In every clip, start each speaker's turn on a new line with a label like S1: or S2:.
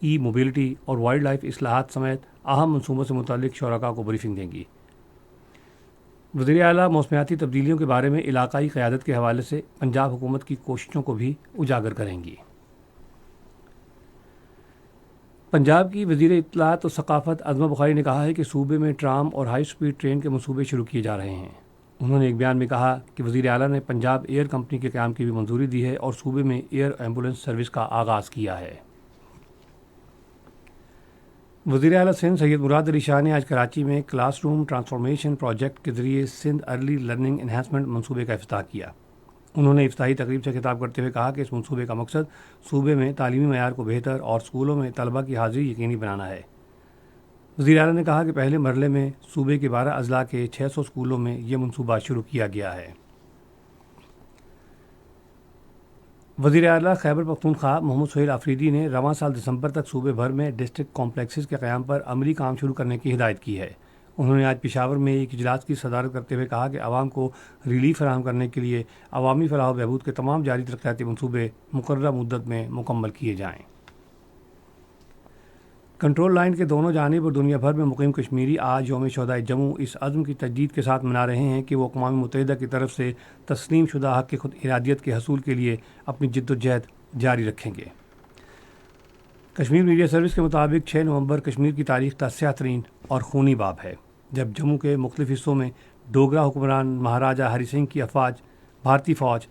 S1: ای mobility اور wild life اصلاحات سمیت اہم منصوبوں سے متعلق شرکاء کو بریفنگ دیں گی۔ وزیر اعلیٰ موسمیاتی تبدیلیوں کے بارے میں علاقائی قیادت کے حوالے سے پنجاب حکومت کی کوششوں کو بھی اجاگر کریں گی۔ پنجاب کی وزیر اطلاعات و ثقافت عظمہ بخاری نے کہا ہے کہ صوبے میں ٹرام اور ہائی سپیڈ ٹرین کے منصوبے شروع کیے جا رہے ہیں۔ انہوں نے ایک بیان میں کہا کہ وزیر اعلیٰ نے پنجاب ایئر کمپنی کے قیام کی بھی منظوری دی ہے اور صوبے میں ایئر ایمبولینس سروس کا آغاز کیا ہے۔ وزیر اعلیٰ سندھ سید مراد علی شاہ نے آج کراچی میں کلاس روم ٹرانسفارمیشن پروجیکٹ کے ذریعے سندھ ارلی لرننگ انہینسمنٹ منصوبے کا افتتاح کیا۔ انہوں نے افتتاحی تقریب سے خطاب کرتے ہوئے کہا کہ اس منصوبے کا مقصد صوبے میں تعلیمی معیار کو بہتر اور اسکولوں میں طلباء کی حاضری یقینی بنانا ہے۔ وزیر اعلیٰ نے کہا کہ پہلے مرحلے میں صوبے کے 12 اضلاع کے 600 اسکولوں میں یہ منصوبہ شروع کیا گیا ہے۔ وزیر اعلیٰ خیبر پختونخوا محمد سہیل آفریدی نے رواں سال دسمبر تک صوبے بھر میں ڈسٹرکٹ کمپلیکسز کے قیام پر عملی کام شروع کرنے کی ہدایت کی ہے۔ انہوں نے آج پشاور میں ایک اجلاس کی صدارت کرتے ہوئے کہا کہ عوام کو ریلیف فراہم کرنے کے لیے عوامی فلاح و بہبود کے تمام جاری ترقیاتی منصوبے مقررہ مدت میں مکمل کیے جائیں۔ کنٹرول لائن کے دونوں جانب اور دنیا بھر میں مقیم کشمیری آج یوم شہدائے جموں اس عزم کی تجدید کے ساتھ منا رہے ہیں کہ وہ اقوام متحدہ کی طرف سے تسلیم شدہ حق خود ارادیت کے حصول کے لیے اپنی جد و جہد جاری رکھیں گے۔ کشمیر میڈیا سروس کے مطابق 6 نومبر کشمیر کی تاریخ کا سیاہ ترین اور خونی باب ہے، جب جموں کے مختلف حصوں میں ڈوگرا حکمران مہاراجہ ہری سنگھ کی افواج، بھارتی فوج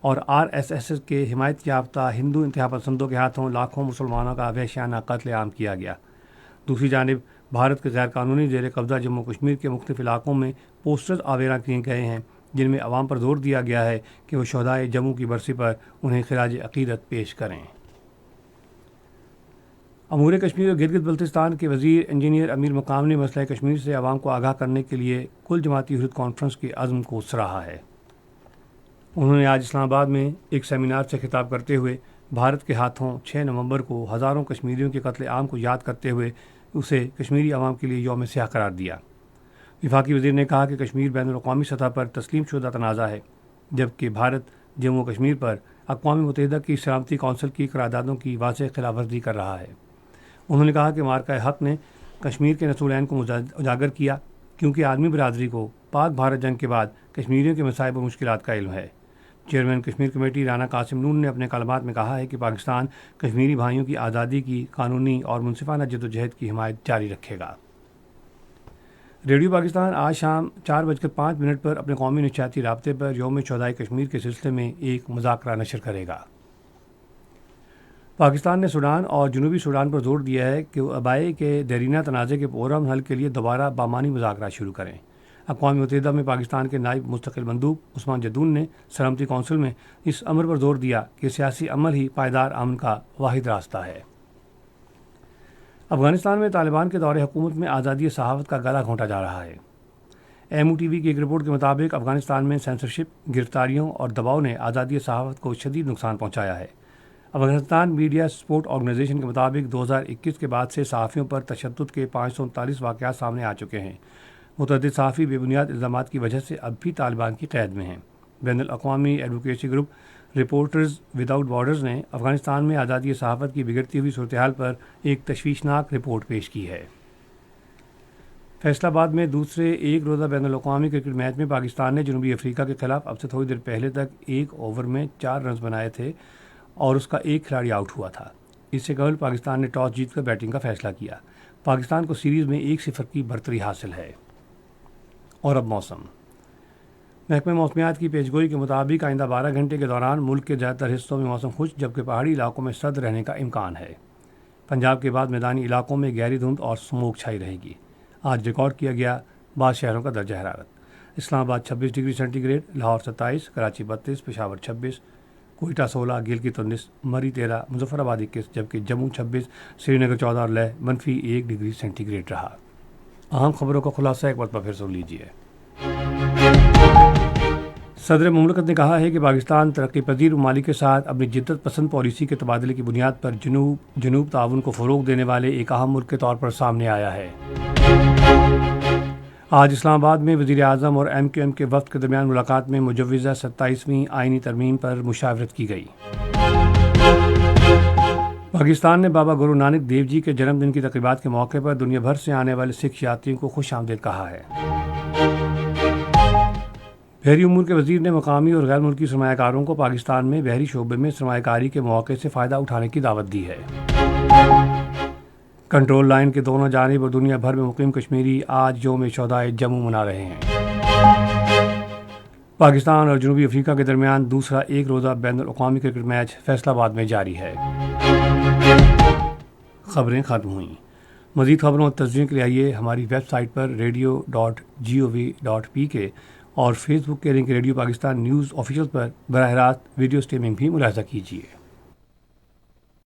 S1: اور RSS کے حمایت یافتہ ہندو انتہا پسندوں کے ہاتھوں لاکھوں مسلمانوں کا وحشیانہ قتل عام کیا گیا۔ دوسری جانب بھارت کے غیر قانونی زیر قبضہ جموں کشمیر کے مختلف علاقوں میں پوسٹرز آویزاں کیے گئے ہیں جن میں عوام پر زور دیا گیا ہے کہ وہ شہدائے جموں کی برسی پر انہیں خراج عقیدت پیش کریں۔ امور کشمیر اور گلگت بلتستان کے وزیر انجینئر امیر مقام نے مسئلہ کشمیر سے عوام کو آگاہ کرنے کے لیے کل جماعتی حریت کانفرنس کے عزم کو سراہا ہے۔ انہوں نے آج اسلام آباد میں ایک سیمینار سے خطاب کرتے ہوئے بھارت کے ہاتھوں 6 نومبر کو ہزاروں کشمیریوں کے قتل عام کو یاد کرتے ہوئے اسے کشمیری عوام کے لیے یوم سیاہ قرار دیا۔ وفاقی وزیر نے کہا کہ کشمیر بین الاقوامی سطح پر تسلیم شدہ تنازع ہے، جبکہ بھارت جموں و کشمیر پر اقوام متحدہ کی سلامتی کونسل کی قراردادوں کی واضح خلاف ورزی کر رہا ہے۔ انہوں نے کہا کہ مارکہ حق نے کشمیر کے نصولین کو اجاگر کیا، کیونکہ عالمی برادری کو پاک بھارت جنگ کے بعد کشمیریوں کے مصائب و مشکلات کا علم ہے۔ چیئرمین کشمیر کمیٹی رانا قاسم نون نے اپنے کلمات میں کہا ہے کہ پاکستان کشمیری بھائیوں کی آزادی کی قانونی اور منصفانہ جدوجہد کی حمایت جاری رکھے گا۔ ریڈیو پاکستان آج شام 4:05 پر اپنے قومی نشریاتی رابطے پر یوم شہدائے کشمیر کے سلسلے میں ایک مذاکرہ نشر کرے گا۔ پاکستان نے سوڈان اور جنوبی سوڈان پر زور دیا ہے کہ وہ آبائی کے دیرینہ تنازع کے پرامن حل کے لیے دوبارہ بامانی مذاکرات شروع کریں۔ اقوام متحدہ میں پاکستان کے نائب مستقل مندوب عثمان جدون نے سلامتی کونسل میں اس امر پر زور دیا کہ سیاسی عمل ہی پائیدار امن کا واحد راستہ ہے۔ افغانستان میں طالبان کے دور حکومت میں آزادی صحافت کا گلا گھونٹا جا رہا ہے۔ MOTV کی ایک رپورٹ کے مطابق افغانستان میں سینسرشپ، گرفتاریوں اور دباؤ نے آزادی صحافت کو شدید نقصان پہنچایا ہے۔ افغانستان میڈیا سپورٹ آرگنائزیشن کے مطابق 2021 کے بعد سے صحافیوں پر تشدد کے 539 واقعات سامنے آ چکے ہیں۔ متعدد صحافی بے بنیاد الزامات کی وجہ سے اب بھی طالبان کی قید میں ہیں۔ بین الاقوامی advocacy group reporters without borders نے افغانستان میں آزادی صحافت کی بگڑتی ہوئی صورتحال پر ایک تشویشناک رپورٹ پیش کی ہے۔ فیصل آباد میں دوسرے ایک روزہ بین الاقوامی کرکٹ میچ میں پاکستان نے جنوبی افریقہ کے خلاف اب سے تھوڑی دیر پہلے تک ایک اوور میں 4 رنز بنائے تھے اور اس کا ایک کھلاڑی آؤٹ ہوا تھا۔ اس سے قبل پاکستان نے ٹاس جیت کر بیٹنگ کا فیصلہ کیا۔ پاکستان کو سیریز میں 1-0 کی برتری حاصل ہے۔ اور اب موسم۔ محکمہ موسمیات کی پیشگوئی کے مطابق آئندہ 12 گھنٹے کے دوران ملک کے زیادہ تر حصوں میں موسم خشک جبکہ پہاڑی علاقوں میں سرد رہنے کا امکان ہے۔ پنجاب کے بعد میدانی علاقوں میں گہری دھند اور سموک چھائی رہے گی۔ آج ریکارڈ کیا گیا بعض شہروں کا درجہ حرارت: Islamabad 26 degree centigrade, Lahore 27، Karachi 32، Peshawar 26، Quetta 16، Gilgit 19، Murree 13، Muzaffarabad 21، جبکہ جموں 26، سری نگر 14 اور لیہ -1 ڈگری سینٹی گریڈ رہا۔ اہم خبروں کا خلاصہ ایک مرتبہ پھر سن لیجیے۔ صدر مملکت نے کہا ہے کہ پاکستان ترقی پذیر ممالک کے ساتھ اپنی جدت پسند پالیسی کے تبادلے کی بنیاد پر جنوب تعاون کو فروغ دینے والے ایک اہم ملک کے طور پر سامنے آیا ہے۔ آج اسلام آباد میں وزیر اعظم اور MQM کے وفد کے درمیان ملاقات میں مجوزہ 27ویں آئینی ترمیم پر مشاورت کی گئی۔ پاکستان نے بابا گرو نانک دیو جی کے جنم دن کی تقریبات کے موقع پر دنیا بھر سے آنے والے سکھ یاتریوں کو خوش آمدید کہا ہے۔ بحری امور کے وزیر نے مقامی اور غیر ملکی سرمایہ کاروں کو پاکستان میں بحری شعبے میں سرمایہ کاری کے مواقع سے فائدہ اٹھانے کی دعوت دی ہے۔ کنٹرول لائن کے دونوں جانب اور دنیا بھر میں مقیم کشمیری آج یوم شہدائے جموں منا رہے ہیں۔ پاکستان اور جنوبی افریقہ کے درمیان دوسرا ایک روزہ بین الاقوامی کرکٹ میچ فیصل آباد میں جاری ہے۔ خبریں ختم ہوئیں۔ مزید خبروں اور تصویروں کے لیے آئیے ہماری ویب سائٹ پر radio.gov.pk اور فیس بک کے link radio Pakistan news official پر براہ راست ویڈیو سٹریمنگ بھی ملاحظہ کیجیے۔